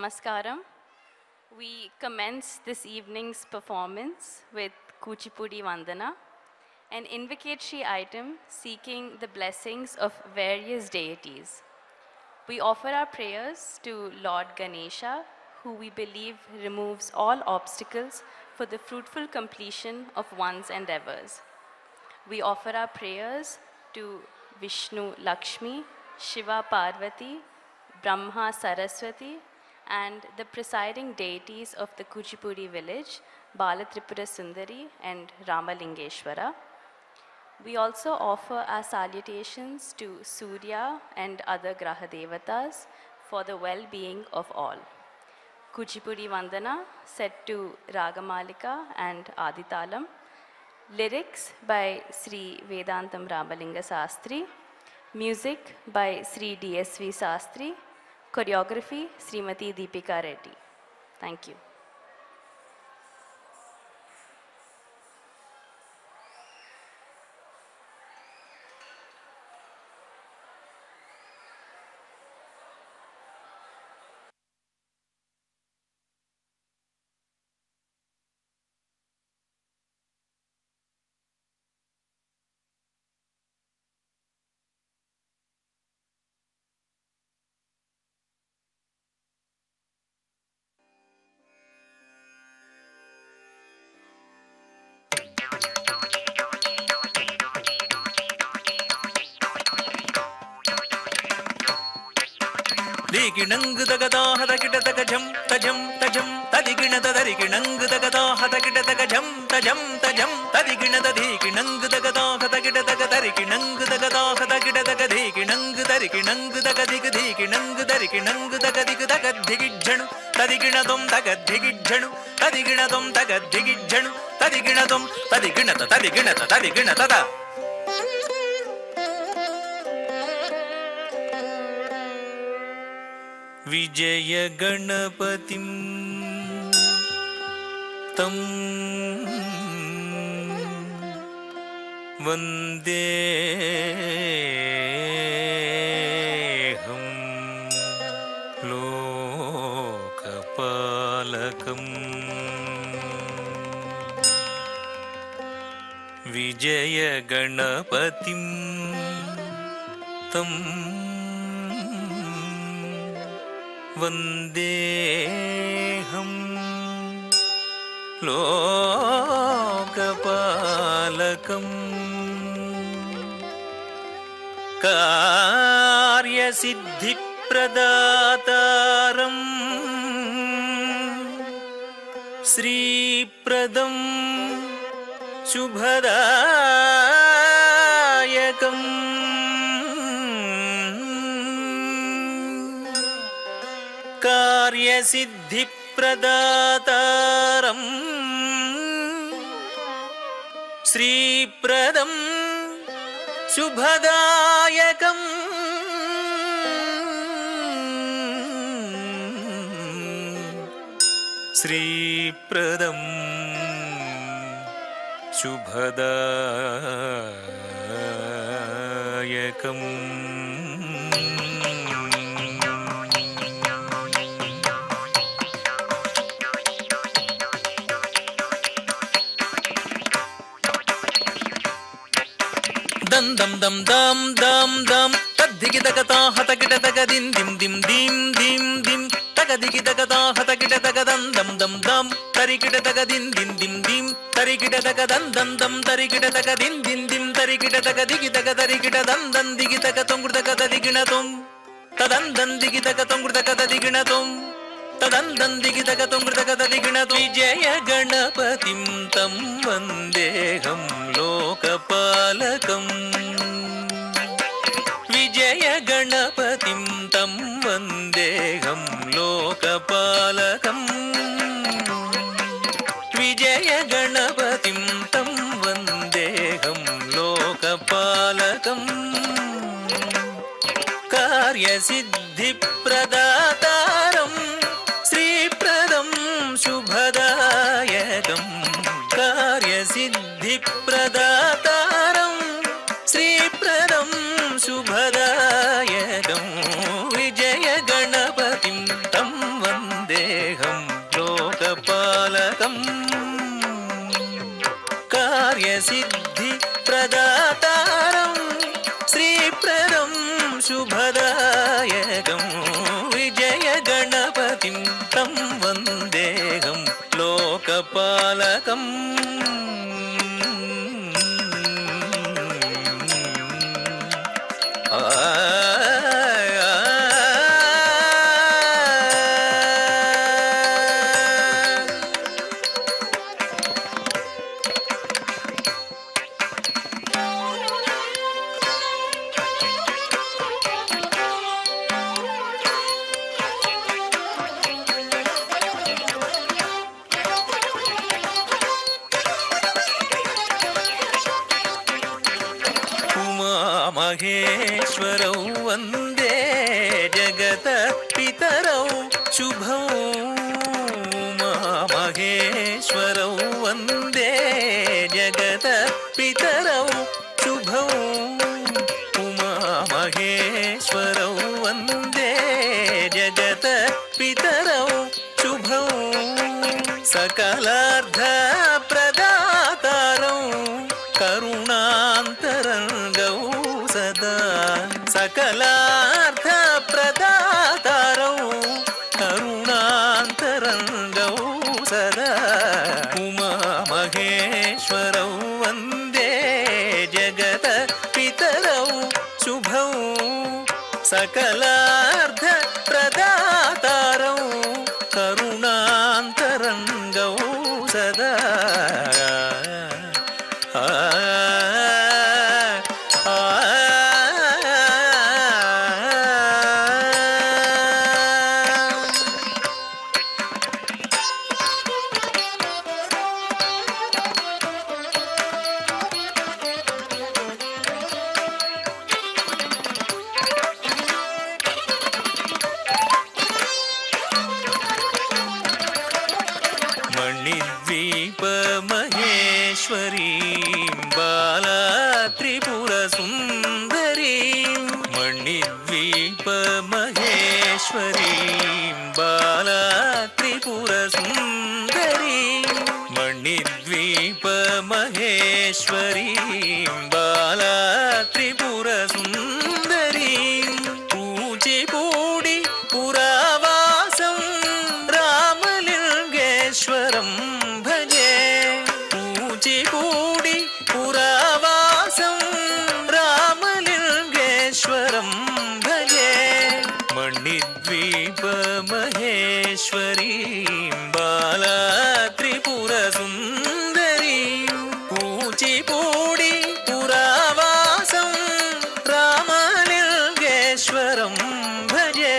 Namaskaram. We commence this evening's performance with Kuchipudi Vandana, an invocatory item seeking the blessings of various deities. We offer our prayers to Lord Ganesha, who we believe removes all obstacles for the fruitful completion of one's endeavors. We offer our prayers to Vishnu Lakshmi, Shiva Parvati, Brahma Saraswati, and the presiding deities of the Kuchipudi village, Balatripura Sundari and Ramalingeshwara. We also offer our salutations to Surya and other Graha Devatas for the well-being of all. Kuchipudi Vandana, set to Ragamalika and Aditalam. Lyrics by Sri Vedantam Ramalinga Sastri. Music by Sri DSV Sastri. Choreography, Srimati Deepika Reddy. Thank you. Diginang dagada hadakita dagajam tajam tajam tadigina dadariginang dagada hadakita dagajam tajam tajam tadigina dadiginang dagada hadakita dagadariginang dagada hadakita dagadiginang dariginang dagadikadiginang dariginang dagadig dagaddigijjanu tadiginadom dagaddigijjanu tadiginadom dagaddigijjanu tadiginadom tadigina tada विजय गणपतिं तं वन्देऽहं लोकपालकम् विजय गणपतिं तं वन्देऽहं लोकपालकम् कार्यसिद्धिप्रदातारम् श्रीप्रदं शुभदायकम् कार्यसिद्धिप्रदातारं श्रीप्रदं शुभदायकम् श्रीप्रदं शुभदायकम् दम दम दम दम दम दम तद्दिगि दगता हतगिट दगदिं दिम दिम दिम दिम दिम तगदिगि दगता हतगिट दगदं दम दम दम तरिगिट दगदिं दिम दिम दिम तरिगिट दगदं दम दम तरिगिट दगदिं दिम दिम तरिगिट दगदिगि दगदरिगिट दं दं दिगि दगतोंगुर दगददिगिणतों तदं दं दिगि दगतोंगुर दगददिगिणतों तदं दं दिगि दगतोंगुर दगददिगिणतों विजय गणपतिं तं वन्देऽहं लोकपालकम् विजय गणपतिं तं वन्देऽहं लोकपालकम् विजय गणपतिं तं वन्देऽहं लोकपालकम् कार्यसिद्धिप्रदातारं श्रीप्रदं शुभदायकम् कार्यसिद्धिप्रदातारं श्रीप्रदं शुभदायकं विजय गणपतिं तं वन्दे कार्यसिद्धि प्रदातारं श्रीप्रदं शुभदायकं विजयगणपतिं तं वन्देऽहं लोकपालकम् महेश्वरौ वन्दे जगतपितरौ शुभौ महेश्वरौ वन्दे जगतपितरौ शुभौ उमामहेश्वरौ वन्दे जगतपितरौ शुभौ सकलार्थप्रदातारौ करुणान्तरङ्गौ सदा सकलार्थप्रदातारौ करुणान्तरङ्गौ सदा उमामहेश्वरौ वन्दे जगतपितरौ शुभौ सकलार्थप्रदातारौ करुणान्तरङ्गौ सदा मणिद्वीपमहेश्वरीं बाला त्रिपुरसुन्दरीं मणिद्वीपमहेश्वरीं बाला त्रिपुरसुन्दरीं मणिद्वीपमहेश्वरीं बाला त्रिपुरसुन्दरीं पूजिपूडि पुरावासं रामलिङ्गेश्वरं भजे पूजिपूडि पुरावासं रामलिङ्गेश्वरं भजे मणिद्वीपमहेश्वरीं बाला त्रिपुरसुन्दरीं पूजिपूडि पुरावासं रामलिङ्गेश्वरं भजे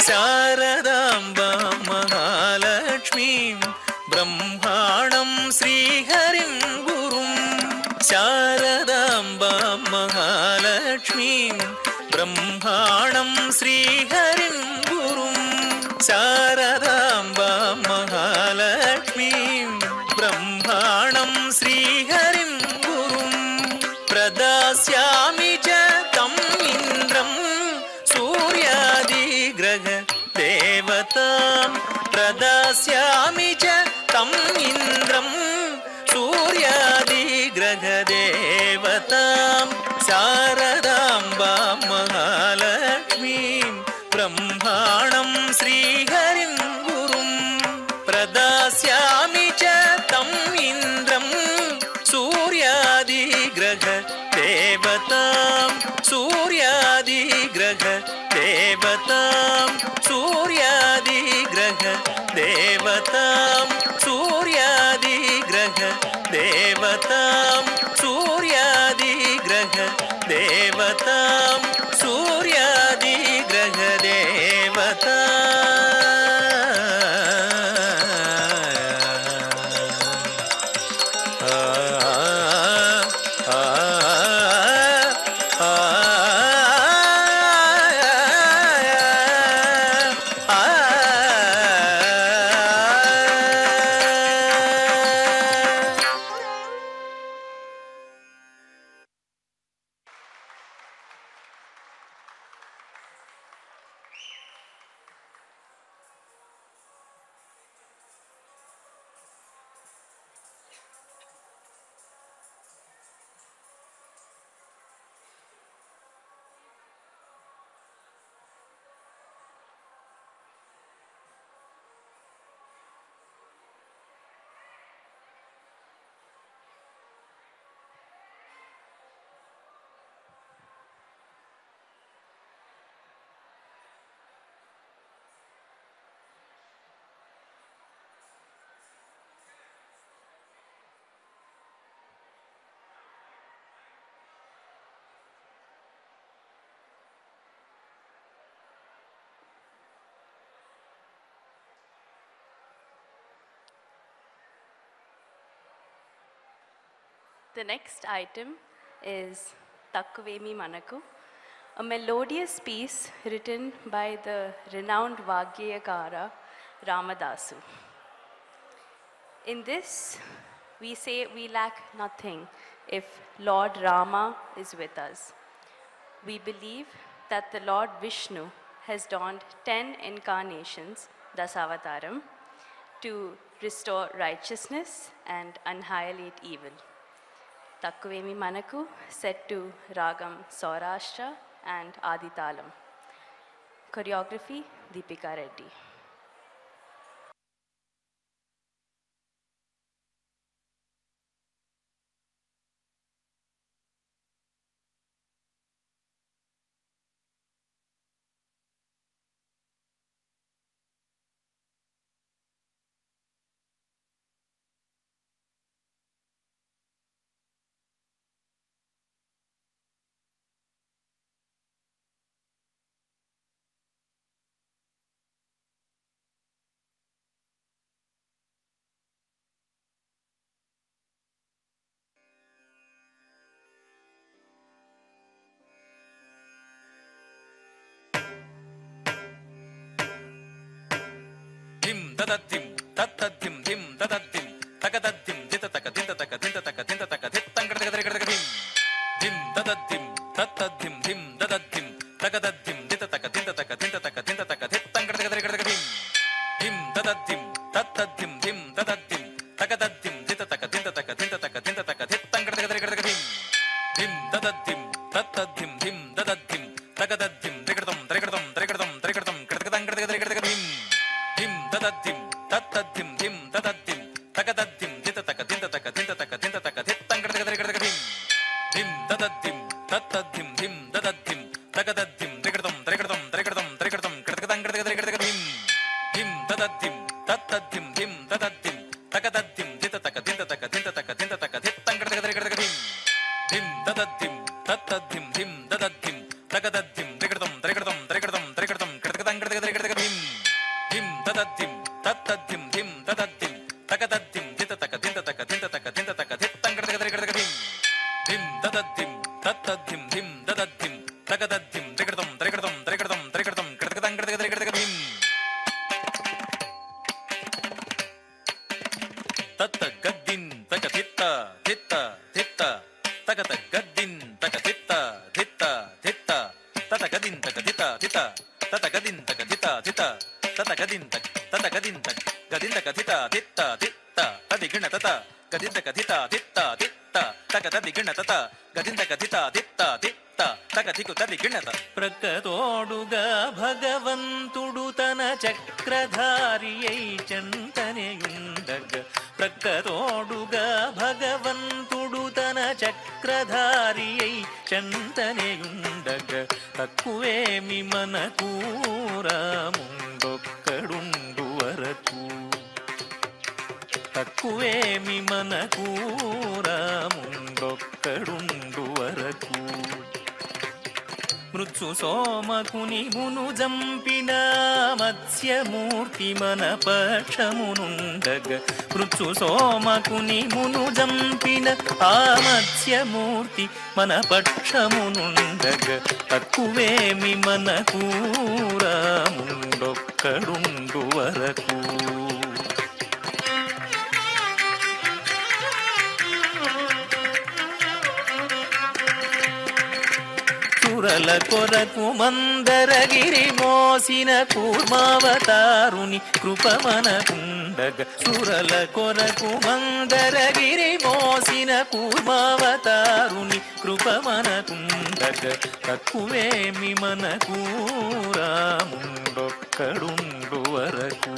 शारदाम्बा महालक्ष्मीं ब्रह्माणं श्रीहरिं गुरुं शारदाम्बा महालक्ष्मीं ब्रह्माणं श्रीहरिं गुरुं शारदाम्बा महालक्ष्मीं ब्रह्माणं श्रीहरिं गुरुं प्रदास्यामि च तम् इन्द्रं सूर्यादिग्रह देवतां प्रदास्यामि च तम् इन्द्रं सूर्यादिग्रहदेवतां शारदाम्बा महालक्ष्मीं ब्रह्माणं श्रीहरिं गुरुं प्रदास्यामि च तम् इन्द्रं सूर्यादिग्रहदेवतां सूर्यादिग्रहदेवतां सूर्यादिग्रहदेवतां सूर्यादिग्रहदेवतां सूर्यादिग्रहदेवतां सूर्यादिग्रहदेवतां The next item is Takkuvemi Manaku, a melodious piece written by the renowned Vagyakara Ramadasu. In this, we say we lack nothing if Lord Rama is with us. We believe that the Lord Vishnu has donned 10 incarnations, Dasavataram, to restore righteousness and annihilate evil. Takkuvemi Manaku, set to Ragam Saurashtra and Aditalam. Choreography, Deepika Reddy. ధిం దదద్ధిం తత్తద్ధిం ధిం దదద్ధిం తకదద్ధిం దితతక దింతతక దింతతక దింతతక దిత్తంగడగడగడగడిం ధిం దదద్ధిం తత్తద్ధిం ధిం దదద్ధిం తకదద్ధిం దితతక దింతతక దింతతక దింతతక దిత్తంగడగడగడగడిం ధిం దదద్ధిం తత్తద్ధిం ధిం దదద్ధిం తకదద్ధిం దితతక దింతతక దింతతక దింతతక దిత్తంగడగడగడగడిం ధిం దదద్ధిం తత్తద్ధిం ధిం దదద్ధిం తకదద్ధిం దిగడతం దిగడతం దిగడతం దిగడతం కడగడంగడగడగడగడిం ధిం దదద్ధిం తత్తద్ధిం ధిం దదద్ధిం తకదద్ధిం దితతక దింతతక దింతతక దింతతక దిత్తంగడగడగడగడిం ధిం దదద్ధిం తత్తద్ధిం ధిం దదద్ధిం తకదద్ధిం దిగడతం దిగడతం దిగడతం దిగడతం కడగడంగడగడగడగడిం ధిం దదద్ధిం తత్తద్ధిం ధిం దదద్ధిం తకదద్ధిం దితతక దింతతక దింతతక దింతతక దిత్తంగడగడగడగడిం ధిం దదద్ధిం తత్తద్ధిం ధిం దదద్ధిం తకదద్ధిం దిగడతం దిగడతం దిగడతం దిగడతం కడగడంగడగడగడగడిం ధిం దదద్ధిం తత్తద్ధిం ధిం దదద్ధిం తకదద్ధిం దితతక దింతతక దింతతక దింతతక దిత్తంగడగడగడగడిం ధిం దదద్ధిం తత్తద్ధిం ధిం దదద్ధిం తకదద్ధిం దిగడతం దిగడతం దిగడతం దిగడతం కడగడంగడగడగడగడిం తత్త గద్దిన్ తక దిత్త దిత్త దిత్త తకత గద్దిన్ తక దిత్త దిత్త దిత్త తత గదిన్ తక దిత దిత తత గదిన్ తక దిత దిత తత గదిన్ తక తత గదిన్ తక గదిన్ తక దిత దిత్త దిత్త తదిగణ తత గదిన్ తక దిత దిత్త దిత్త తక తదిగణ తత గదిన్ తక దిత దిత్త దిత్త తక దికు తదిగణత ప్రక్కతోడుగా భగవంతుడు తన చక్రధారియై చంతనేయుండగ ప్రక్కతోడుగా భగవంతుడు తన చక్రధారియై చంతనేయుండగ తక్కువేమి మనకు రాముండొక్కడుండు వరకు తక్కువేమి మనకు రాముండొక్కడుండు వరకు మృత్యు సోమకుని మును జంపిన మత్స్యమూర్తి మన పక్షమునుండగ మృత్యు సోమకుని మును జంపిన ఆ మత్స్యమూర్తి మన పక్షమునుండగ తక్కువేమి మనకు రాముండొక్కడుండు వరకు సురల కొరకు మందరగిరి మోసిన కూర్మావతారుని కృపమనకుండగ సురల కొరకు మందరగిరి మోసిన కూర్మావతారుని కృపమనకుండగ తక్కువేమి మనకు రాముండొక్కడుండు వరకు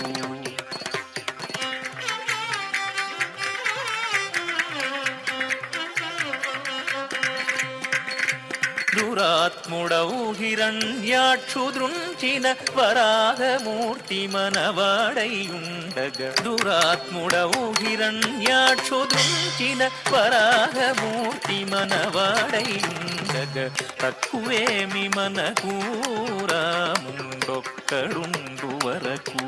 దురాత్ముడవు హిరణ్యాక్షు దృంచిన వరాహమూర్తి మనవాడైయుండగ దురాత్ముడవు హిరణ్యాక్షు దృంచిన వరాహమూర్తి మనవాడైయుండగ తక్కువేమి మనకు రాముండొక్కడుండు వరకు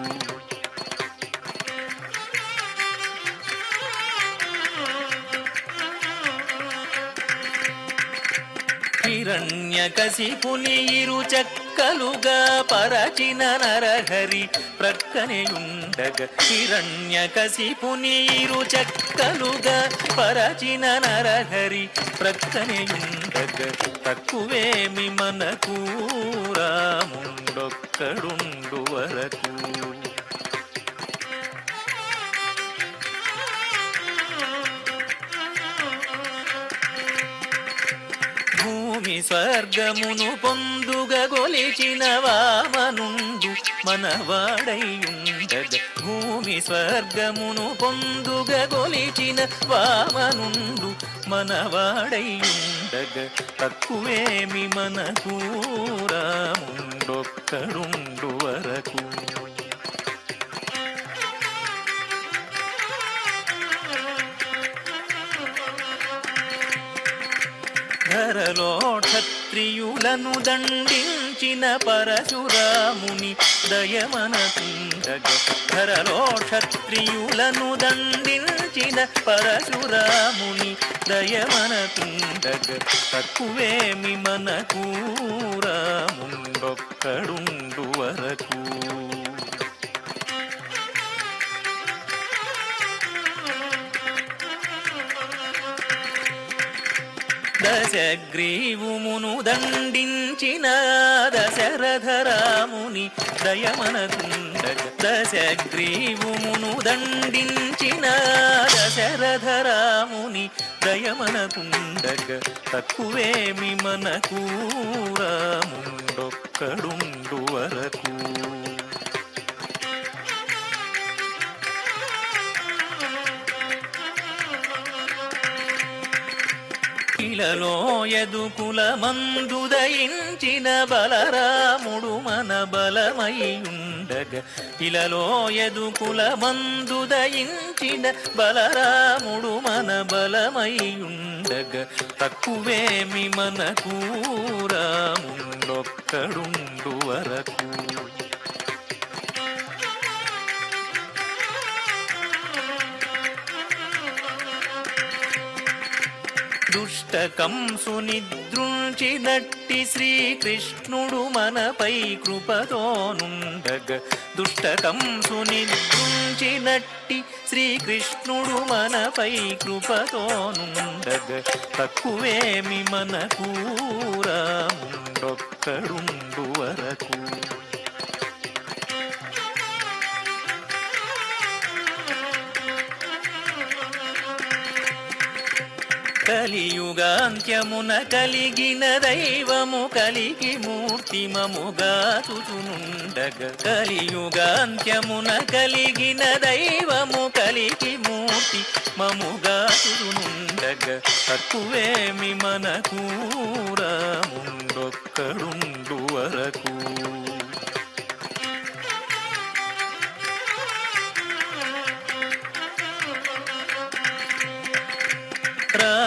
హిరణ్యకశిపుని ఇరు చెక్కలుగా పరచిన నరహరి ప్రక్కనేయుండగ హిరణ్యకశిపుని ఇరు చెక్కలుగా పరచిన నరహరి ప్రక్కనేయుండగ తక్కువేమి మనకు రాముండొక్కడుండు వరకు భూమి స్వర్గమును పొందుగ గొలిచిన వామనుండు మనవాడైయుండగ భూమి స్వర్గమును పొందుగ గొలిచిన వామనుండు మనవాడైయుండగ తక్కువేమి మనకు రాముండొక్కడుండు వరకు ధరలో క్షత్రియులను దండించిన పరశురాముని దయమనకుండగ ధరలో క్షత్రియులను దండించిన పరశురాముని దయమనకుండగ తక్కువేమి మనకు రాముండొక్కడుండు వరకు దశగ్రీవుమును దండించిన దశరథరాముని దయమనకుండగ దశగ్రీవుమును దండించిన దశరథరాముని దయమనకుండగ తక్కువేమి మనకు రాముండొక్కడుండు వరకు ఇలలో యదుకుల మందుదయించిన బలరాముడు మన బలమయ్యుండగ ఇలలో యదుకుల మందుదయించిన బలరాముడు మన బలమయ్యుండగ తక్కువేమి మనకు రాముండొక్కడుండు వరకు దుష్ట కంసుని దృంచినట్టి శ్రీకృష్ణుడు మనపై కృపతోనుండగ దుష్ట కంసుని దృంచినట్టి శ్రీకృష్ణుడు మనపై కృపతోనుండగ తక్కువేమి మనకు రాముండొక్కడుండు వరకు కలియుగాంత్యమున కలిగిన దైవము కలిగి మూర్తిమముగా చుచునుండగ కలియుగాంత్యమున కలిగిన దైవము కలిగి మూర్తి మముగా చుచునుండగ తక్కువేమి మనకు రాముండొక్కడుండు వరకు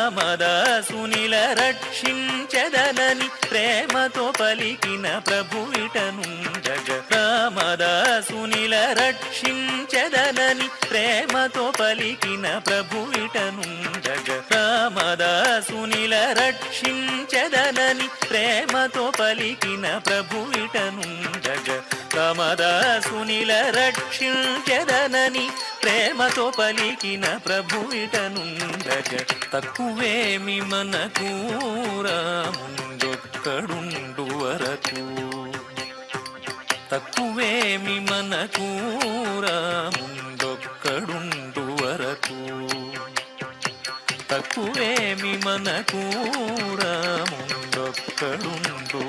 రామదాసునిల రక్షించదనని ప్రేమతో పలికిన ప్రభువిటనుండగ రామదాసునిల రక్షించదనని ప్రేమతో పలికిన ప్రభువిటనుండగ రామదాసునిల రక్షించదనని ప్రేమతో పలికిన ప్రభువిటనుండగ రామదాసునిల రక్షించదనని ప్రేమతో పలికిన ప్రభువిటనుండగ తక్కువేమి మనకు రాముండొక్కడుండు వరకు తక్కువేమి మనకు రాముండొక్కడుండు వరకు తక్కువేమి మనకు రాముండొక్కడుండు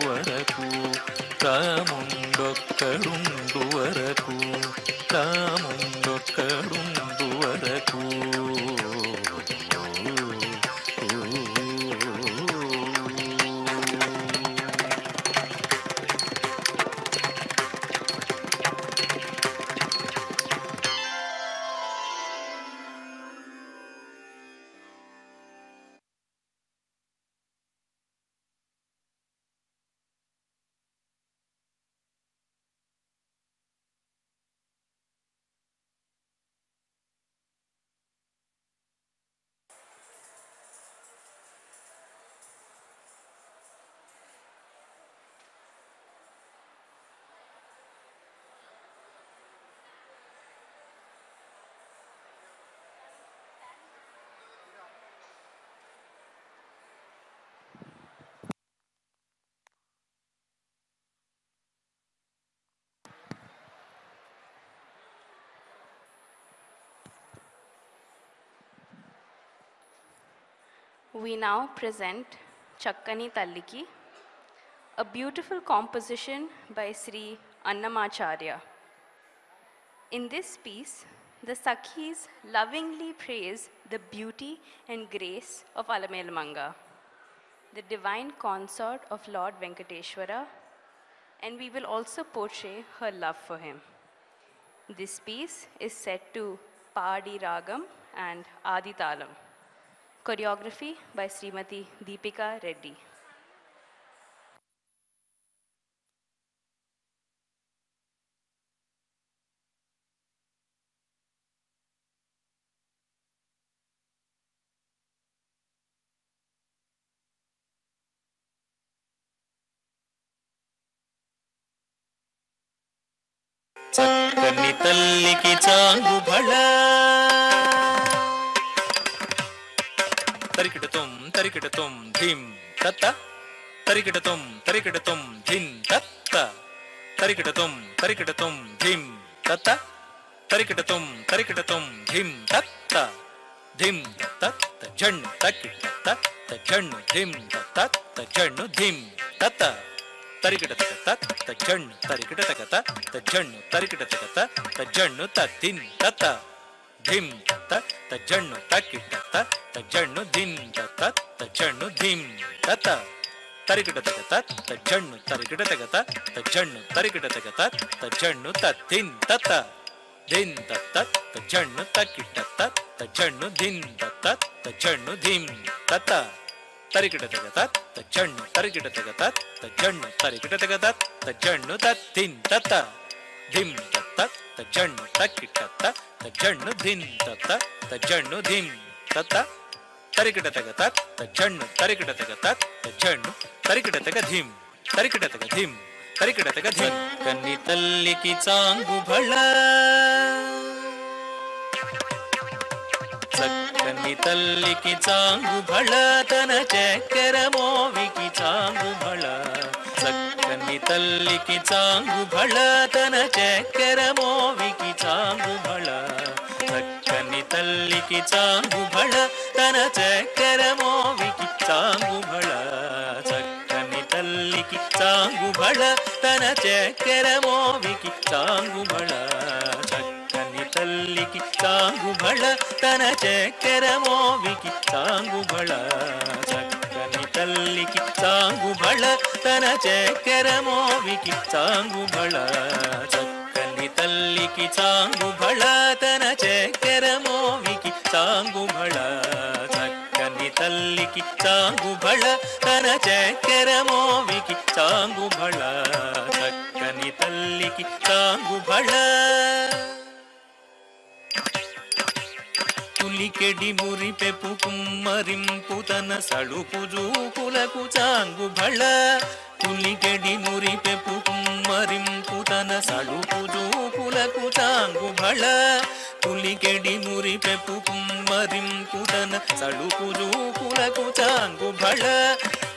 వరకు రాముండొక్కడుండు వరకు రాముండొక్కడుండు వరకు We now present Chakkani Talliki, a beautiful composition by Sri Annamacharya. In this piece, the Sakhis lovingly praise the beauty and grace of Alamelmanga, the divine consort of Lord Venkateshwara, and we will also portray her love for him. This piece is set to Paadi Ragam and Adi Talam. Choreography by Srimati Deepika Reddy. చక్కని తల్లికి చాంగు బళ తరికిటతం ధిం తత్త తరికిటతం ధిం తత్త తరికిటతం ధిం తత్త తరికిటతం ధిం తత్త ధిం తత్త జణ్ణు తక్కిట తత్త జణ్ణు ధిం తత్త జణ్ణు ధిం తత్త తరికిట తత్త జణ్ణు తరికిట తత్త జణ్ణు తరికిట తత్త జణ్ణు తత్తిన్ తత్త ధిం తత్త జణ్ణు తక్కిట తత్త జణ్ణు ధిం తత్త జణ్ణు ధిం తత్త తరికిట తత్త జణ్ణు తరికిట తత్త జణ్ణు తరికిట తత్త జణ్ణు తత్తిన్ తత్త ధిం తత్త జణ్ణు తక్కిట తత్త జణ్ణు ధిం తత్త జణ్ణు ధిం తత్త తరికిట తత్త జణ్ణు తరికిట తత్త జణ్ణు తరికిట తత్త జణ్ణు తత్తిన్ తత్త ధిం తత్త జణ్ణు తక్కిట తత్త జణ్ణు ధిం తత్త జణ్ణు ధిం తత్త తరికిట తత్త జణ్ణు తరికిట తత్త జణ్ణు తరికిట ధిం తరికిట ధిం తరికిట ధిం కన్ని తల్లికి చాంగు బళ చక్కని తల్లికి చాంగు బళ తన చక్కెర మోవికి చాంగు బళ చక్కని తల్లికి చాంగు బళ తన చక్కెర మోవికి చాంగు బళ చక్కని తల్లికి చాంగు బళ తన చక్కెర మోవికి చాంగు బళ చక్కని తల్లికి చాంగు బళ తన చక్కెర మోవికి చాంగు బళ చక్కని తల్లికి చాంగు బళ తన చక్కెర మోవికి చాంగు బళ చక్కని తల్లికి చాంగు బళ తన చక్కెర మోవికి చాంగు బళ చక్కని తల్లికి చాంగు బళ తన చక్కెర మోవికి చాంగు బళ చక్కని తల్లికి చాంగు బళ తన చక్కెర మోవికి చాంగు బళ చక్కని తల్లికి చాంగు బళ తులికెడి మురిపెపు కుమ్మరింపు తన సడుపు జూకులకు చాంగు బళ తులికెడి మురిపెపు కుమ్మరింపు తన సడుపు జూకులకు చాంగు బళ తులికెడి మురిపెపు కుమ్మరింపు తన సడుపు జూకులకు చాంగు బళ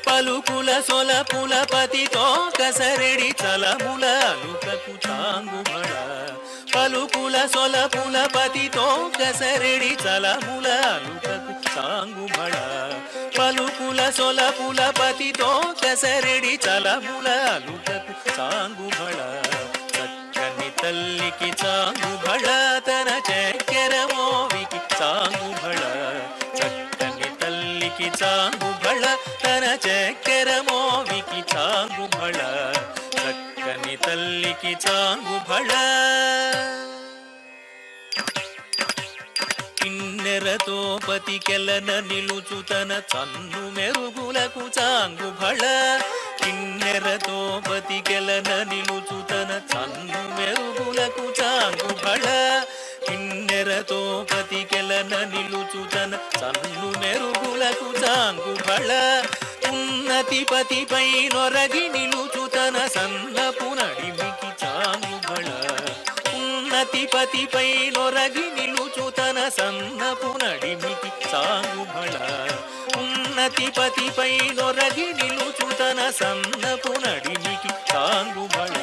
పలుకుల సొలపుల పతితో కసరెడి చలముల అలుకకు చాంగు బళ పలుకుల సొలపుల పతితో కసరెడి చలముల అలుకకు చాంగు బళ పలుకుల సొలపుల పతితో కసరెడి చలముల అలుకకు చాంగు బళ చక్కని తల్లికి చాంగు బళ తన చక్కెర మోవికి చాంగు బళ చక్కని తల్లికి చాంగు బళ తన చక్కెర మోవికి చాంగు బళ చక్కని తల్లికి చాంగు బళ కిన్నెరతో పతికెలన నిలుచుతన చన్ను మెరుగులకు చాంగు బళ కిన్నెరతో పతికెలన నిలుచుతన చన్ను మెరుగులకు చాంగు బళ కిన్నెరతో పతికెలన నిలుచుతన చన్ను మెరుగులకు చాంగు బళ ఉన్నతి పతిపై నొరగి నిలుచుతన సన్నపు నడిమికి చాంగు బళ ఉన్నతి పతిపై నొరగి నిలుచుతన సన్నపు నడిమికి చాంగు బళ ఉన్నతి పతిపై నొరగి నిలుచుతన సన్నపు నడిమికి చాంగు బళ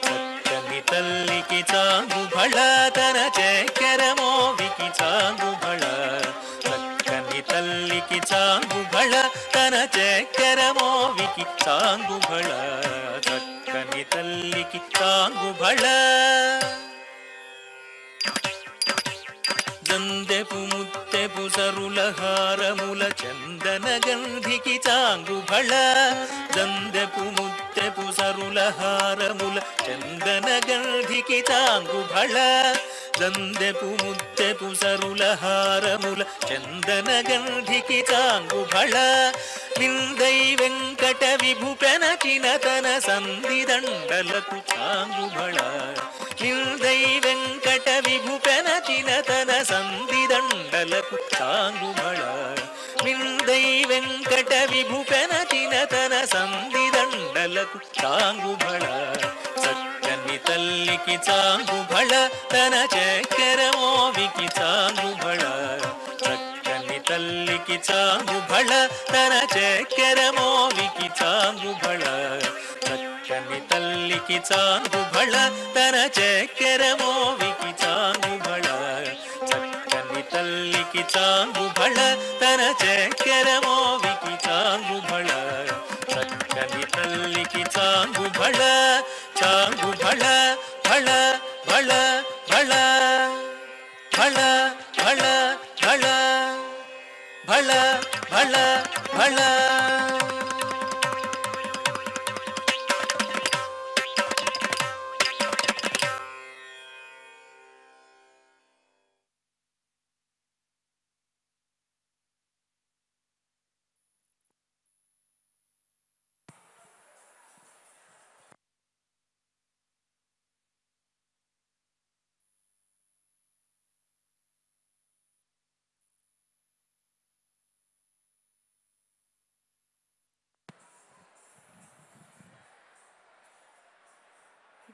చక్కని తల్లికి చాంగు బళ తన చక్కెర మోవికి చాంగు బళ చక్కని తల్లికి చాంగుబళ తన చక్కెర మోవికి చాంగుబళ చక్కని తల్లికి చాంగుబళ జందెపు ముత్తెపు సరుల హారముల చందన గంధికి చాంగుబళ జందెపు ముత్తెపు సరుల హారముల చందన గంధికి చాంగుబళ జందెపు ముత్తెపు సరుల హారముల చందన గంధికి చాంగుబళ నిందై వెంకట విభు పెనచిన తన సంధిదండలకు చాంగుబళ నిందై వెంకట విభు పెనచిన తన సంధిదండలకు చాంగుబళ నిందై వెంకట విభు పెనచిన తన సంధిదండలకు చాంగుబళ చక్కని తల్లికి చాంగుబళ తన చక్కెర మోవికి చాంగుబళ చక్కని తల్లికి చాంగుబళ తన చక్కెర మోవికి చాంగుబళ చక్కని తల్లికి చాంగుబళ తన చక్కెర మోవికి చాంగుబళ చక్కని తల్లికి చాంగుబళ తన చక్కెర మోవికి చాంగుబళ చక్కని తల్లికి చాంగుబళ చాంగుబళ బళ బళ బళ బళ బళ బళ బళ బళ బళ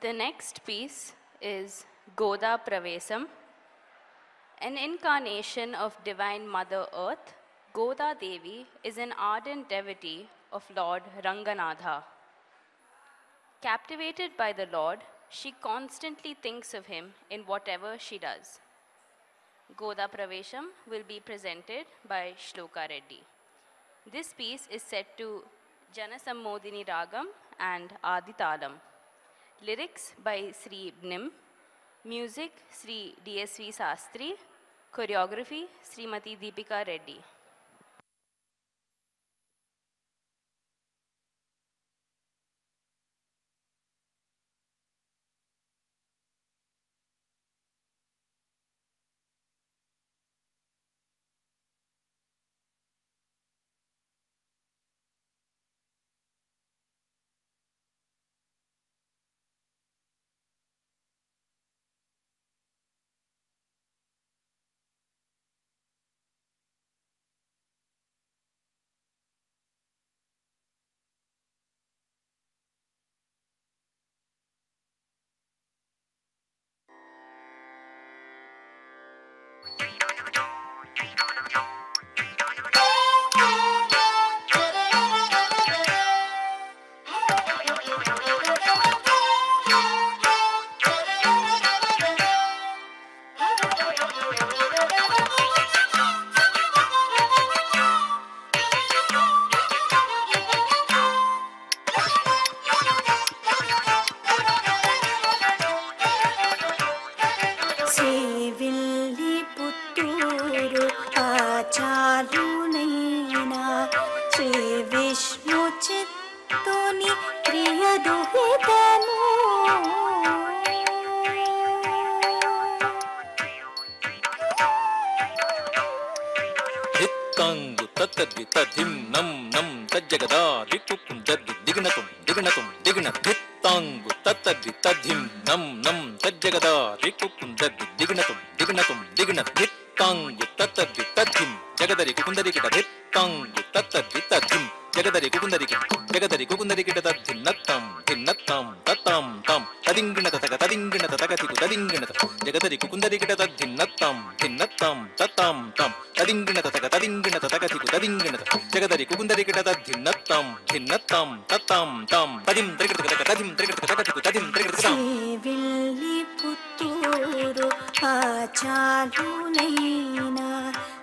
The next piece is Goda Pravesam. An incarnation of Divine Mother Earth, Goda Devi is an ardent devotee of Lord Ranganatha. Captivated by the Lord, she constantly thinks of him in whatever she does. Goda Pravesham will be presented by Shloka Reddy. This piece is set to Janasammodini Ragam and Aditalam. Lyrics by Sri Bnim. Music Sri DSV Sastri. Choreography Srimati Deepika Reddy.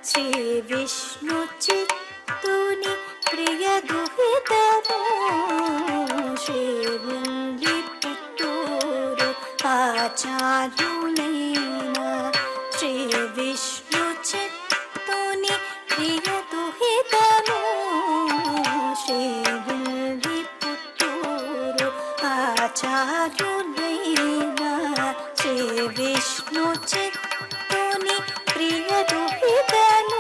Shri Vishnu చిత్తుని ప్రియ దుహితము Srivilliputhur ఆచార్యులైన శ్రీ విష్ణు చిత్తుని ప్రియ దుహితము Srivilliputhur ఆచార్యులైన శ్రీ విష్ణు చిత్తుని ప్రియ దుహితను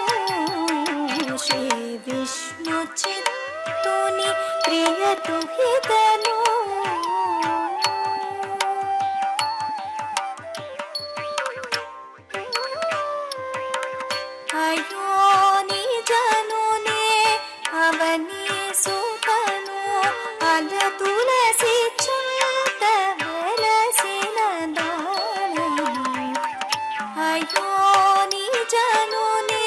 శ్రీ విష్ణు చిత్తుని ప్రియ దుహితను అయ్యో నిజనునే అవని సుతను అల తులసి చింత వెలసిన దానము అయ్యో నిజనునే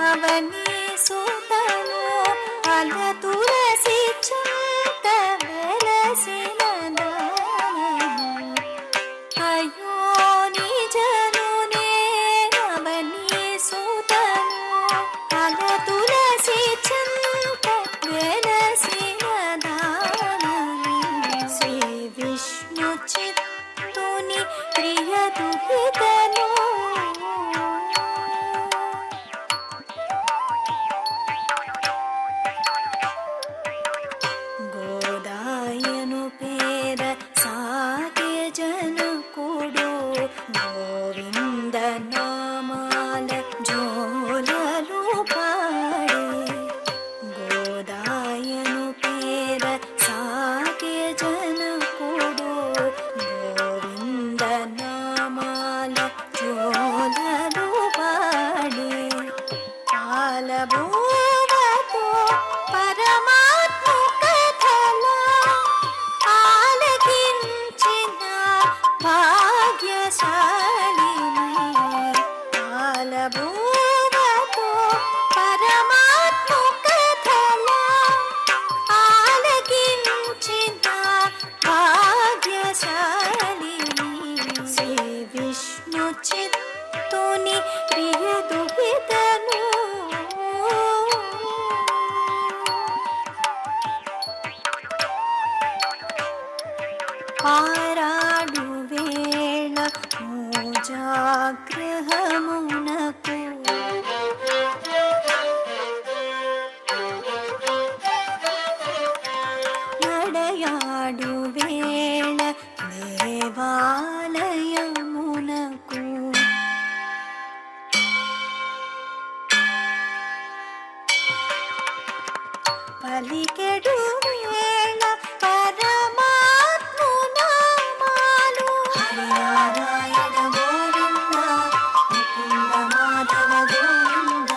అవని సుతను అల తులసి చింత వెలసిన దానము అయ్యో నిజనునే అవని సుతను అల తులసి చింత వెలసిన దానము శ్రీ విష్ణు చిత్తుని ప్రియ దుహితను గోదాయను పేర సాగే జనకుడు గోవింద నామాల జోలలు పాడే గోదాయను పేర సాగే జనకుడు గోవింద నామాల జోలలు పాడే పాలభూవతో పరమాత్మ కథల ఆలకించిన భాగ్యశాలిని పాలభూవతో పరమాత్మ కథల ఆలకించిన భాగ్యశాలిని శ్రీ విష్ణు చిత్తుని ప్రియ దుహితను ఆరాడు వేళ మూజాగ్రహమునకు నడయాడు వేళ దేవాలయమునకు పలికెడు వేళ పరమాత్మ నామాలు హరినారాయణ గోవింద ముకుంద మాధవ గోవింద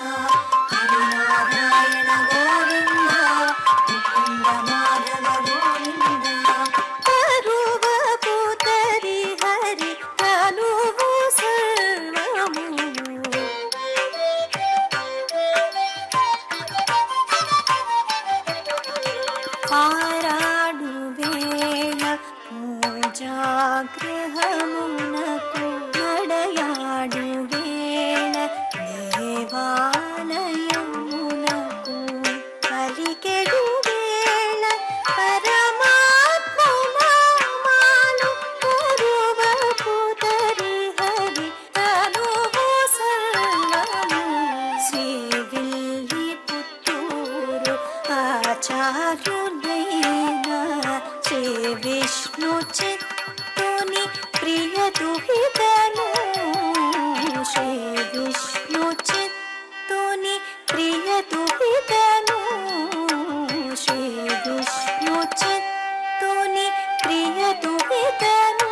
హరినారాయణ గోవింద ముకుంద మాధవ గోవింద కరువ పుతరి హరి కనువు సర్వము ఆరాడు వేళ పూజాగ్రహమునకు నడయాడు వేళ దేవాలయమునకు పలికెడు వేళ పరమాత్మ నామాలు కరువ పుతరి హరి కనువు సర్వము శ్రీ విల్లి పుత్తూరు ఆచార్యులైన శ్రీ విష్ణు చిత్తుని ప్రియ దుహితను శ్రీ విష్ణు చిత్తుని ప్రియ దుహితను శ్రీ విష్ణు చిత్తుని ప్రియ దుహితను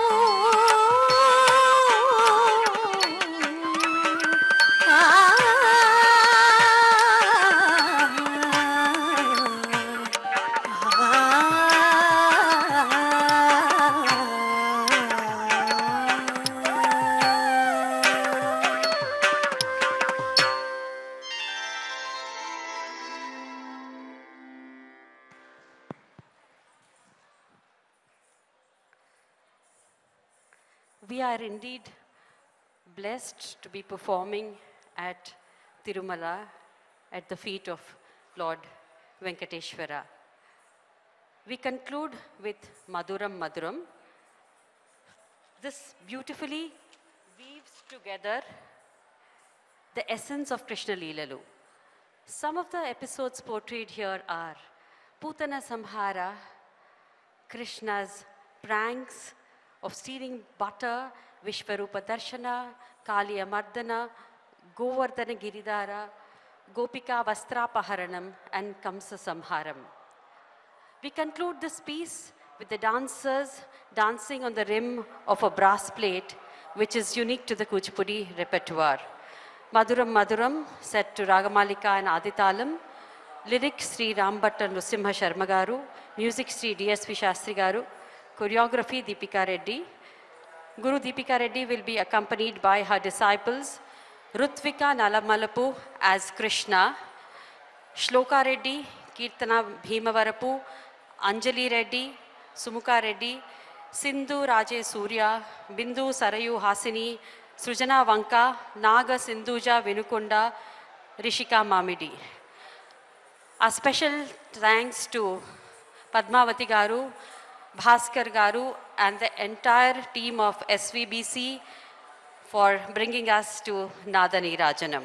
We are indeed blessed to be performing at Tirumala at the feet of Lord Venkateshwara. We conclude with Maduram Maduram. This beautifully weaves together the essence of Krishna Leelalu. Some of the episodes portrayed here are Putana Samhara, Krishna's pranks of stealing butter, Vishvarupa Darshana, Kaliya Mardana, Govardhana Giridhara, Gopika Vastrapaharanam, and Kamsa Samharam. We conclude this piece with the dancers dancing on the rim of a brass plate, which is unique to the Kuchipudi repertoire. Maduram Maduram, set to Ragamalika and Aditalam. Lyrics Sri Rambhatta Nrsimha Sharma Garu. Music Sri DSV Shastri Garu. Choreography Deepika Reddy. Guru Deepika Reddy will be accompanied by her disciples Rutvika Nalamalapu as Krishna, Shloka Reddy, Kirtana Bhimavarapu, Anjali Reddy, Sumukha Reddy, Sindhu Raje Surya, Bindu Sarayu Hasini, Srujana Vanka, Naga Sindhuja Vinukonda, Rishika Mamidi. A special thanks to Padmavati Garu, Bhaskar Garu, and the entire team of SVBC for bringing us to Nada Neerajanam.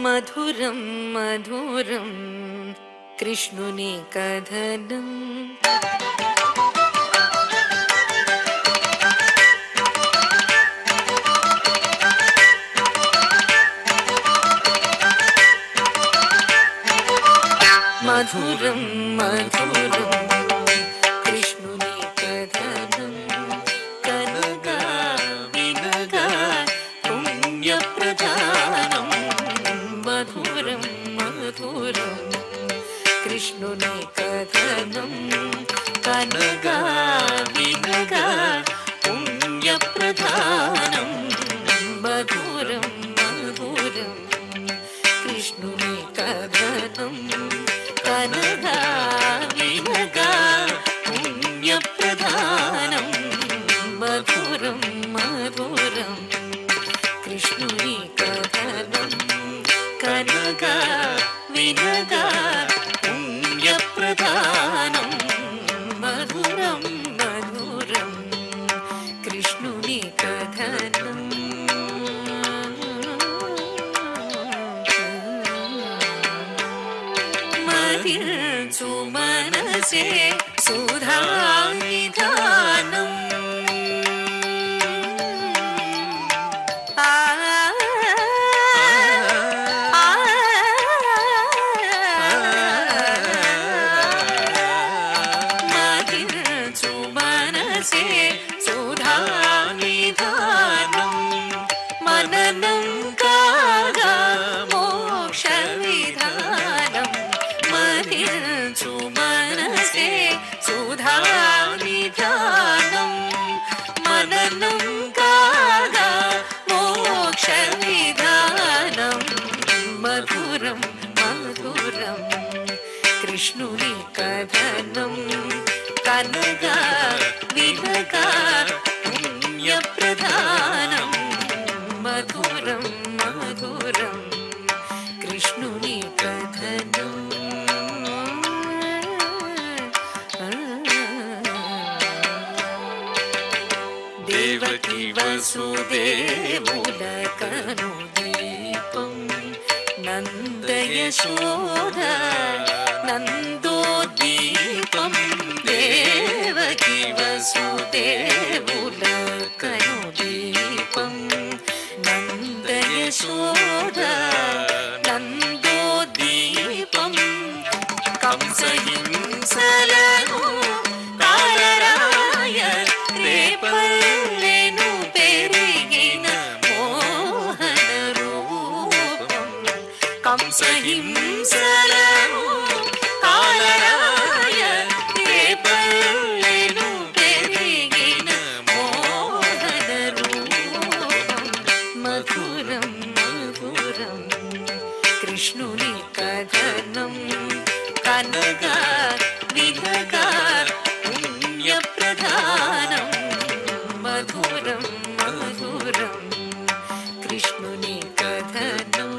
మధురం మధురం కృష్ణుని కథనం మధురం మధురం కృష్ణుని కథనం కనగా వినగా పుణ్యప్రదానం మధురం మధురం కృష్ణుని కథనం కనగా వినగా పుణ్యప్రదానం మధురం మధురం కృష్ణుని కథనం కనగా వినగా పుణ్యప్రదానం మధురం మధురం కృష్ణుని కథనం కనగా వినగా పుణ్యప్రదానం మధురం మధురం కృష్ణుని కథనం మదిల్చు మనసే సుధానిధానం మదిల్చు మనసే సుధానిధానం మననం కాగా మోక్ష విధానం మదిల్చు మనసే సుధానిధానం మననం కాగా మోక్ష విధానం మధురం మధురం కృష్ణుని కథనం కనగా వినగా పుణ్యప్రధానం మధురం మధురం కృష్ణుని కథనం. దేవకి వసుదేవుల కను దీపం నందయశోద నందోదీపం. దేవకి వసుదేవుల కను దీపం నందయశోద నందోదీపం. కంసహింసలను కాలరాయ రేపల్లెను పెరిగిన మోహన రూపం. కంసహింసలను కాలరాయ రేపల్లెను పెరిగిన మోహన రూపం. మధురం మధురం కృష్ణుని కథనం కనగా వినగా పుణ్యప్రధానం మధురం మధురం కృష్ణుని కథనం.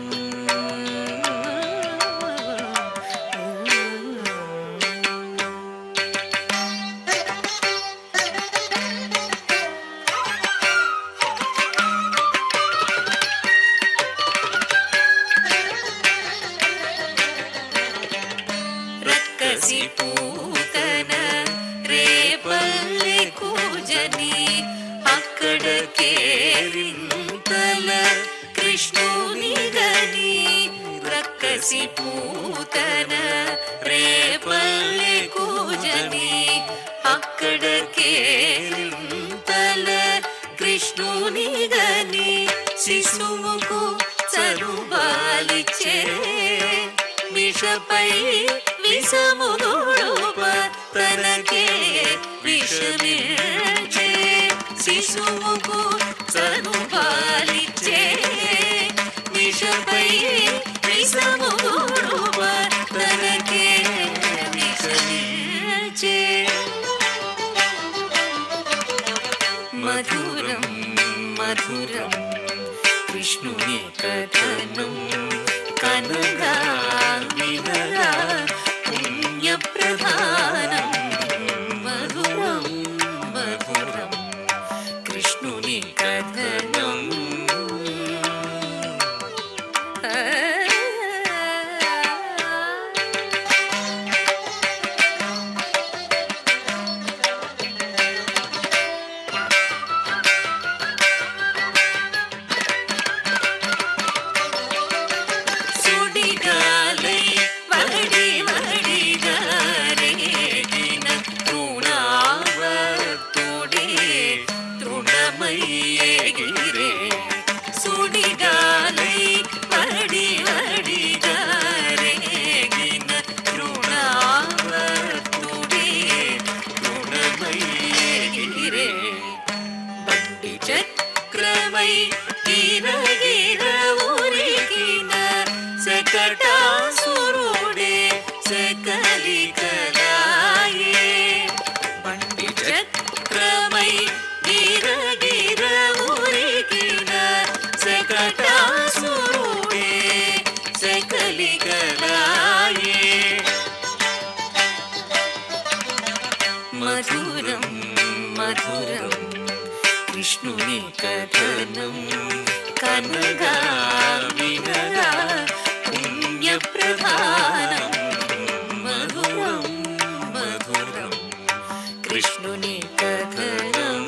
రక్కసి పూతన రేపల్లె కూజని అక్కడ కేరింతల కృష్ణుని గని. రక్కసి పూతన రేపల్లె కూజని అక్కడ కేరింతల కృష్ణుని గని. శిశువుకు చనుబాలిచ్చే విషపై విషముడుప తనకే విషమిచ్చే. శిశువుకు చనుబాలిచ్చే విషపై విషముడుప తనకే విషమిచ్చే. మధురం మధురం కృష్ణుని కథనం కనగా వినగా పుణ్యప్రధానం మధురం మధురం కృష్ణుని కథనం. సుడిగాలై వడి వడిగా రేగిన తృణావర్తుడే తృణమై ఎగిరే. సుడిగాలై వడి వడిగా రేగిన తృణావర్తుడే తృణమై ఎగిరే. బండి చక్రమై గిరగిర ఉరికిన శకటాసురుడే శకలికలాయే. బండి చక్రమై గిరగిర ఉరికిన శకటాసురుడే శకలికలాయే. మధురం మధురం కృష్ణుని కథనం కనగా వినగా పుణ్యప్రధానం మధురం మధురం కృష్ణుని కథనం.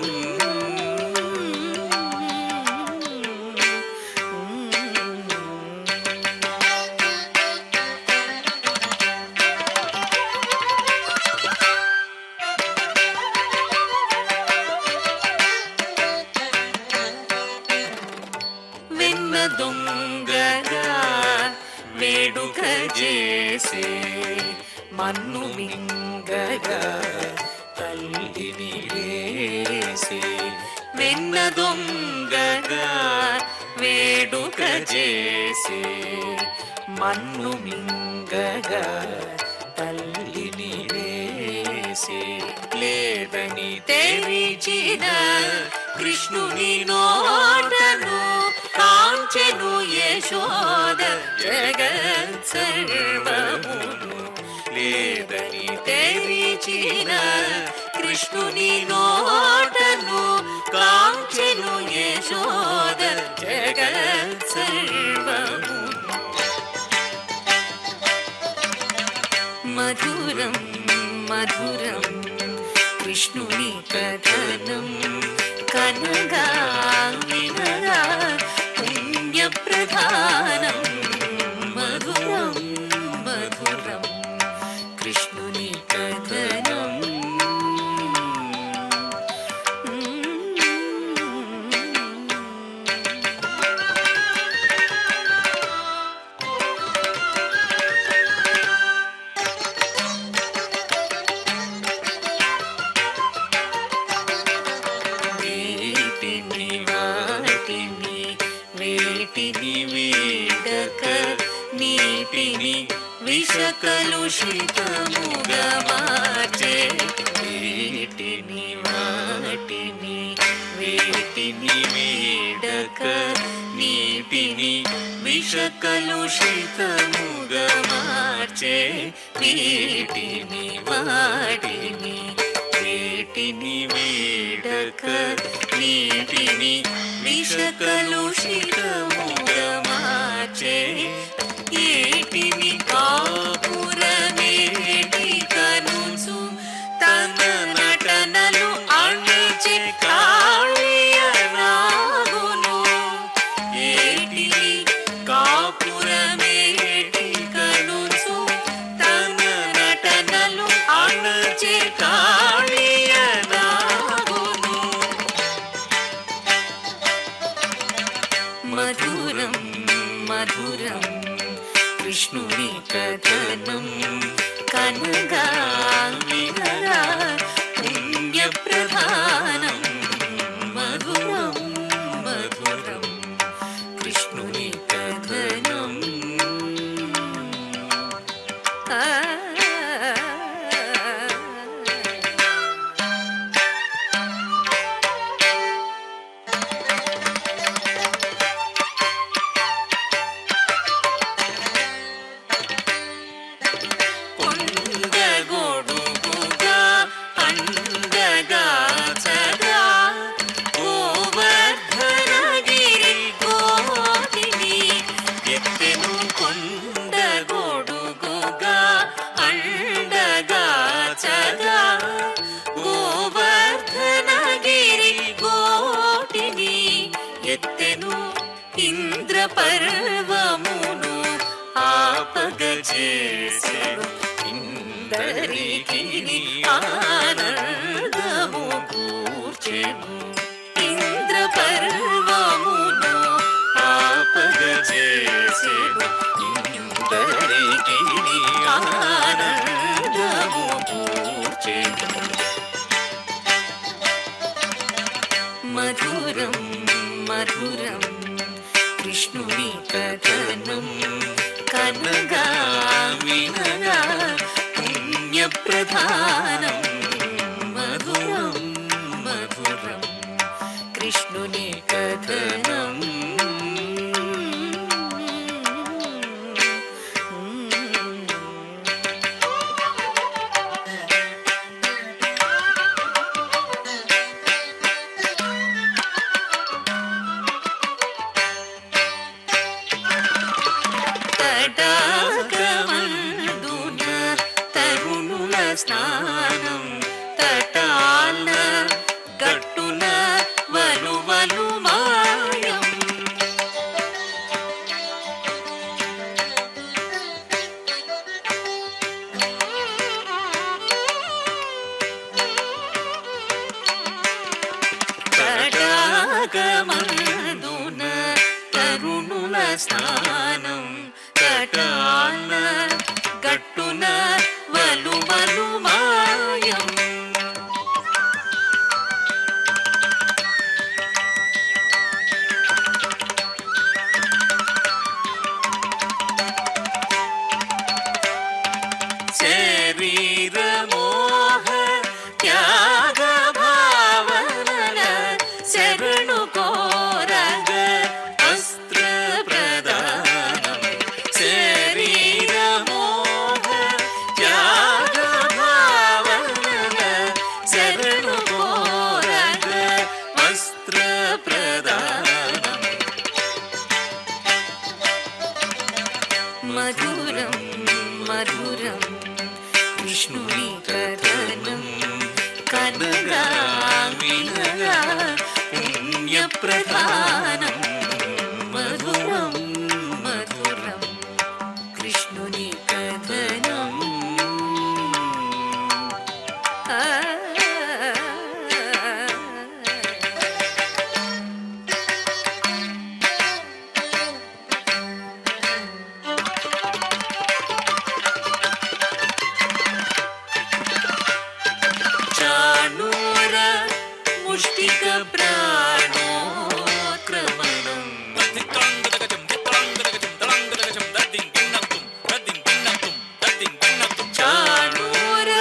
వెన్న దొంగగా వేడుక చేసే మన్ను మింగగా తల్లిని వేసే. వెన్న దొంగగా వేడుక చేసే మన్ను మింగగా తల్లి చేసే లేదని తెరిచిన కృష్ణుని నోటను కాంచెను యశోద జగత్ సర్వమును లేదని తెరిచిన కృష్ణుని నోటను కాంచెను యశోద జగత్ సర్వమును మధురం మధురం కృష్ణుని కథనం కనగా వినగా పుణ్యప్రధానం మధురం మధురం కృష్ణుని కథనం నీటిని విషకలుషితముగా మార్చే వీటిని వాటిని వీటిని వీడక నీటిని విషకలుషితముగా మార్చే వీటిని వాటిని వీటిని వీడక నీటిని విషకలుషితముగా మార్చే ఏటిని కాపురమేటి కనుసు తన నటనలు అణచే కాళియనాగును ఏటిని కాపురమేటి కనుసు తన నటనలు అణచే కాళియనాగును మధురం మధురం కృష్ణుని కథనం కనగా వినగా పుణ్యప్రధానం మధురం మధురం కృష్ణుని కథనం పర్వమును ఆపగజేసెను ఇందరికి ఆనందము కూర్చెను ఇంద్ర పర్వమును ఆపగజేసెను ఇందరికి ఆనందము కూర్చెను మధురం మధురం కృష్ణుని కథనం కనగా వినగా పుణ్యప్రధానం మధురం మధురం కృష్ణుని కథనం స్నానం తటాల గట్టున వలువలు మాయం తటాగమందున తరుణుల స్నానం తటాల గట్టున వలువలు మాయం శరీర మోహ కృష్ణుని కథనం కనగావినగా పుణ్యప్రధానం మధురం మధురం కృష్ణుని కథనం చాణూర ముష్టిక ప్రాణోక్రమణం చాణూర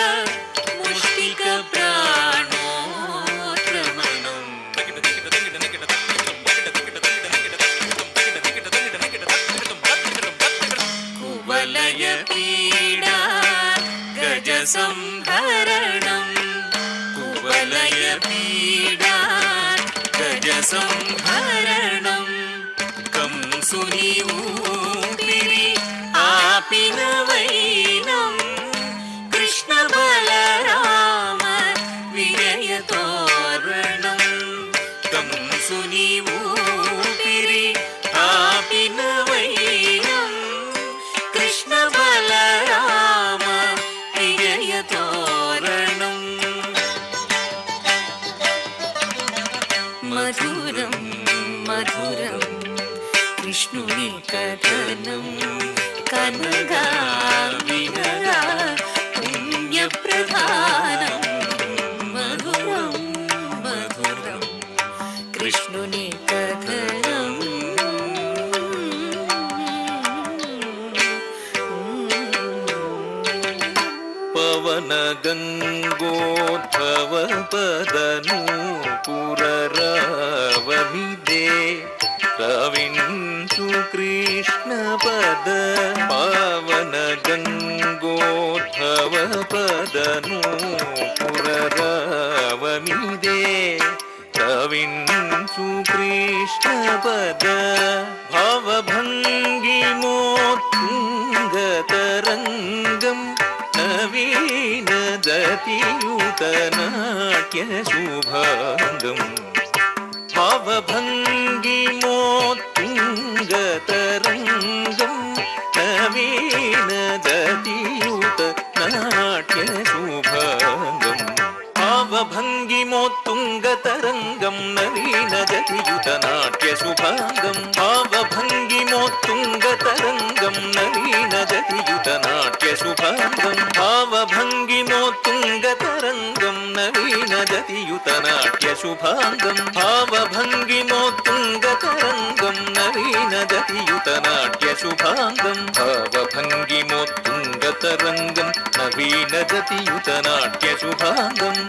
ముష్టిక ప్రాణోక్రమణం కువలయ పీడా గజ సంహరణం కువలయ పీడా గజ సంహరణం కంసుని ఊపిరి ఆపిన వైనం కృష్ణ బలరామ విజయ తోరణం కంసుని ఊపిరి ఆపిన వైనం కృష్ణ బలరామ విజయ తోరణం మధురం మధురం కృష్ణుని కథనం కనగా వినగా పుణ్యప్రధానం మధురం మధురం కృష్ణుని కథనం పవన గంగోద్భవ పదను పురరావమిదే రవించు కృష్ణ పద పవన గంగోద్భవ పదను పురరావమిదే రవించు కృష్ణ పద భవభంగిమోత్తుంగతరంగం నవీనదతియుతనాట్య శుభాంగం భవభంగిమోత్తుంగతరంగం నవీనదతియుతనాట్య శుభాంగం భావభంగిమోత్తుంగతరంగం నవీనదతియుతనాట్య శుభాంగం భావభంగిమోత్తుంగతరంగం నవీనదతియుతనాట్య శుభాంగం భావభంగిమోత్తుంగతరంగం నవీనదతియుతనాట్య శుభాంగం భావభంగిమోత్తుంగతరంగం నవీనదతియుతనాట్య శుభాంగం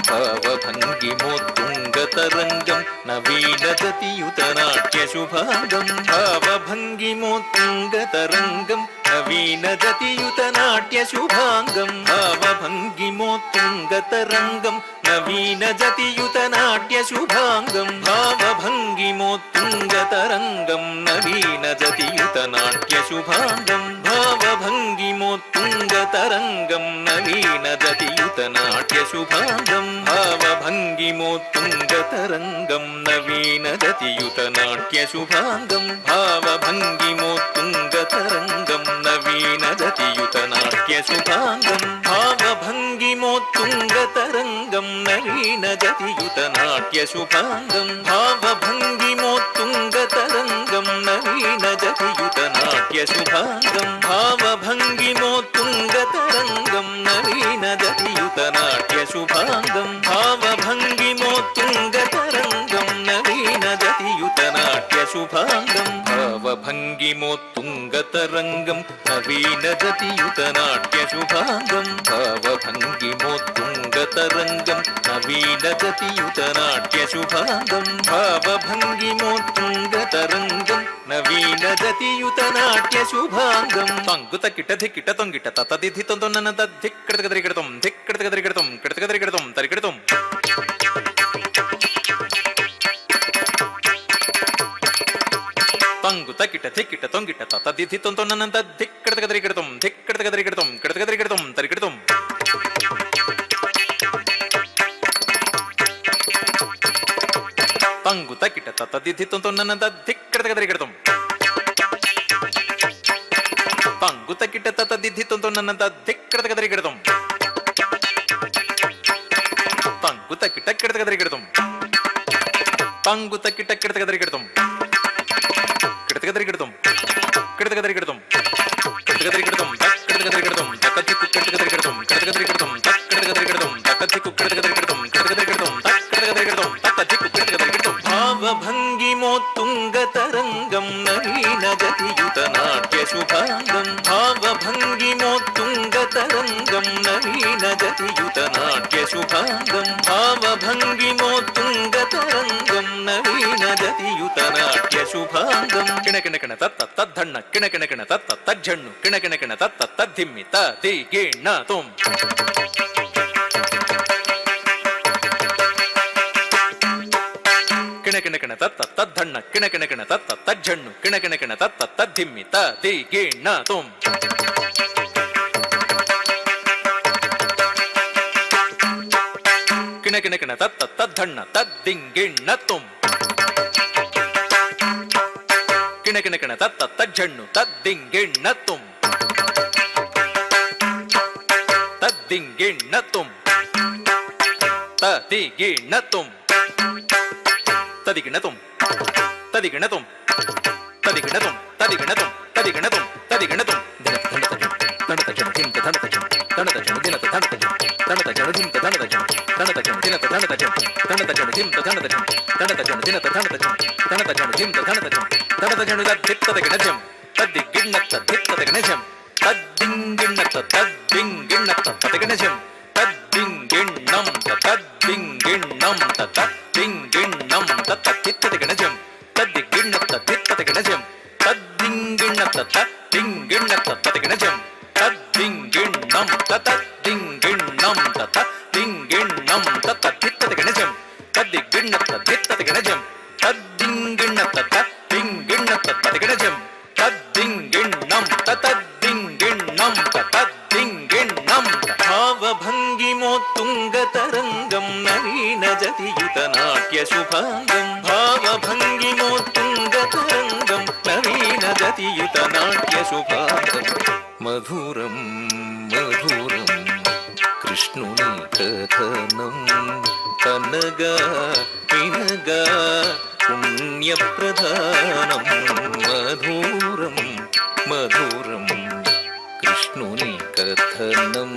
భావభంగిమోత్తుంగతరంగం నవీనదతియుతనాట్య శుభాంగం భావభంగిమోత్తుంగతరంగం నవీనదతియుతనాట్య శుభాంగం భావభంగిమోత్తుంగతరంగం నవీనదతియుతనాట్య శుభాంగం భావభంగిమోత్తుంగతరంగం నవీనదతియుతనాట్య శుభాంగం భావభంగిమోత్తుంగతరంగం నవీనదతియుతనాట్య శుభాంగం భావభంగిమోత్తుంగతరంగం నవీనదతియుతనాట్య శుభాంగం భావభంగిమోత్తుంగతరంగం నవీనదతియుతనాట్య శుభాంగం భావభంగిమోత్తుంగతరంగం నవీనదతియుతనాట్య శుభాంగం భావభంగిమోత్తుంగతరంగం నవీనదతియుతనాట్య శుభాంగం భావభంగిమోత్తుంగతరంగం నవీనదతియుతనాట్య శుభాంగం భావభంగిమోత్తుంగతరంగం నవీనదతియుతనాట్య శుభాంగం భావభంగిమోత్తుంగతరంగం నవీనదతియుతనాట్య శుభాంగం భావభంగిమోత్తుంగతరంగం నవీనదతియుతనాట్య శుభాంగం భావభంగిమోత్తుంగతరంగం నవీనదతియుతనాట్య శుభాంగం భావభంగిమోత్తుంగతరంగం నవీనదతియుతనాట్య శుభాంగం తంగుత కిట ధికిట తొంగిట తతదిధి తొందొన్న ధిక్కడతగదరిగడతం ధిక్కడతగదరిగడతం కిడతగదరిగడతం తరిగడతం ತಂಗುತ ಕಿಟ ಧಿಕ್ಕಿಟ ತೊಂಗಿಟ ತತ ದಿಧಿ ತೊಂತೊನ್ನ ಧಿಕ್ಕಡತಗದರಿಗಡತಂ ಧಿಕ್ಕಡತಗದರಿಗಡತಂ ಕಿಡತಗದರಿಗಡತಂ ತರಿಗಡತಂ ತಂಗು ತಕಿಟ ತದ್ದಿತ್ತು ನನ್ನ ದಿಕ್ಕಡತಗದರಿಗಿಡತಂ ತಂಗು ತಕಿಟ ತದ್ದಿತ್ತು ನನ್ನ ದಿಕ್ಕಡತಗದರಿಗಿಡತಂ ತಂಗು ತಕಿಟ ಕಿಡತಗದರಿಗಿಡತಂ ತಂಗು ತಕಿಟ ಕಿಡತಗದರಿಗಿಡತಂ ಕಿಡತಗದರಿಗಿಡತಂ ಕಿಡತಗದರಿಗಿಡತಂ ಕಿಡತಗದರಿಗಿಡತಂ ಕಿಡತಗದರಿಗಿಡತಂ ತಕದಿಕ್ಕು ಕಿಡತಗದರಿಗಿಡತಂ ಕಿಡತಗದರಿಗಿಡತಂ ಕಿಡತಗದರಿಗಿಡತಂ ತಕದಿಕ್ಕು ಕಿಡತಗದರಿಗಿಡತಂ ಕಿಡತಗದರಿಗಿಡತಂ ತಕದರಿಗಿಡತಂ ತಕದಿಕ್ಕು ಕಿಡತಗದರಿಗಿಡತಂ ಭಾವಭಂಗಿಮೋತ್ತುಂಗ ತರಂಗಂ ನವೀನ ಗತಿಯುತ ನಾಟ್ಯ ಶುಭಾಂಗಂ ಭಾವಭಂಗಿಮೋತ್ತುಂಗ ತರಂಗಂ ನವೀನ ಗತಿಯುತ ನಾಟ್ಯ ಶುಭಾಂಗಂ ಭಾವಭಂಗಿಮೋತ್ತುಂಗ ತರಂಗಂ ನವೀನ ಗತಿಯುತ ನಾಟ್ಯ ಶುಭಾಂಗಂ ಕಿಣಕಿಣಕಿಣ ತತ್ತ ತದ್ಧಣ್ಣ ಕಿಣಕಿಣಕಿಣ ತತ್ತ ತಜ್ಜಣ್ಣು ಕಿಣಕಿಣಕಿಣ ತತ್ತ ತದ್ದಿಮ್ಮಿ ತಿ ಗಿಣ್ಣ ತುಂ ಕಿಣಕಿಣಕಿಣ ತತ್ತ ತದ್ಧಣ್ಣ ಕಿಣಕಿಣಕಿಣ ತತ್ತ ತಜ್ಜಣ್ಣು ಕಿಣಕಿಣಕಿಣ ತತ್ತ ತದ್ದಿಮ್ಮಿ ತಿ ಗಿಣ್ಣ ತುಂ ಕಿಣಕಿಣಕಿಣ ತತ್ತ ತದ್ಧಣ್ಣ ತದ್ದಿಂಗಿಣ್ಣ ತುಂ ಕಿಣಕಿಣಕಿಣ ತತ್ತ ತಜ್ಜಣ್ಣು ತದ್ದಿಂಗಿಣ್ಣ ತುಂ ತದ್ದಿಂಗಿಣ್ಣ ತುಂ ತದಿಗಿಣ್ಣ ತುಂ ತದಿಗಿಣ ತುಂ ತದಿಗಿಣ ತುಂ ತದಿಗಿಣ ತುಂ ತದಿಗಿಣ ತುಂ ತದಿಗಿಣ ತುಂ ತದಿಗಿಣ ತುಂ ಧಣತ ಜನ ಧಿಂತ ಧಣತ ಜನ ಧಣತ ಜನ ದಿನತ ಧಣತ ಜನ ಧಣತ ಜನ ಧಿಂತ ಧಣತ ಜನ ಧಣತ ಜನ ದಿನತ ಧಣತ ಜನ ಧಣತ ಜನ ಧಿಂತ ಧಣತ ಜನ ಧಣತ ಜನ ದಿನತ ಧಣತ ಜನ ಧಣತ ಜನ ಧಿಂತ ಧಣತ ಜನ ಧಣತ ಜನ ದಿತ್ತದ ಗಿಣಜಂ ತದ್ದಿಗಿಣ್ಣತ್ತ ದಿತ್ತದ ಗಿಣಜಂ ತದ್ದಿಂಗಿಣ್ಣತ್ತ ತದ್ದಿಂಗಿಣ್ಣತ್ತ ತದಗಿಣಜಂ ತದ್ದಿಂಗಿಣ್ಣಂ ತದ್ದಿಂಗಿಣ್ಣಂ ತದ್ದಿಂಗಿಣ್ಣಂ ತತ್ತಿತ್ತದ ಗಿಣಜಂ ತದ್ದಿಗಿಣ್ಣತ್ತ ದಿತ್ತದ ಗಿಣಜಂ ತದ್ದಿಂಗಿಣ್ಣತ್ತ ತದ್ದಿಂಗಿಣ್ಣತ್ತ ತದಗಿಣಜಂ ತದ್ದಿಂಗಿಣ್ಣಂ ತದ್ದಿಂಗಿಣ್ಣಂ ತದ್ದಿಂಗಿಣ್ಣಂ ತತ್ತಿತ್ತದ ಗಿಣಜಂ ತದ್ದಿಗಿಣ್ಣತ್ತ ದಿತ್ತದ ಗಿಣಜಂ ತದ್ದಿಂಗಿಣ್ಣತ್ತ ತದ್ದಿಂಗಿಣ್ಣತ್ತ ತದಗಿಣಜಂ ತದ್ದಿಂಗಿಣ್ಣಂ ತದ್ದಿಂಗಿಣ್ಣಂ ತದ್ದಿಂಗಿಣ್ಣಂ ಭಾವಭಂಗಿಮೋತ್ತುಂಗ ತರಂಗಂ ನವೀನ ಜತಿಯುತ ನಾಟ್ಯ ಶುಭಾಂಗಂ ಭಾವಭಂಗಿಮೋತ್ತುಂಗ ತರಂಗಂ ನವೀನ ಜತಿಯುತ ನಾಟ್ಯ ಶುಭಾಂಗಂ మధురం మధురం కృష్ణుని కథనం కనగా వినగా పుణ్యప్రధానం మధురం మధురం కృష్ణుని కథనం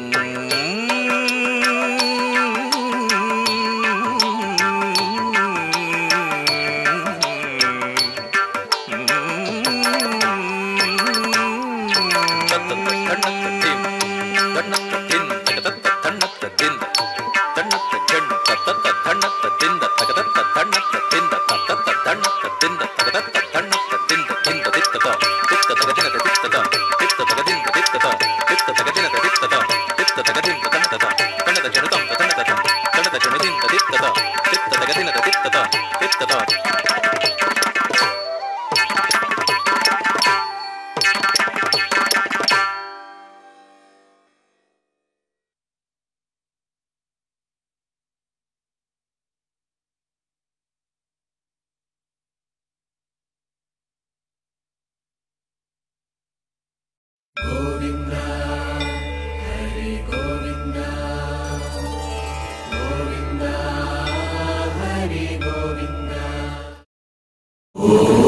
Oh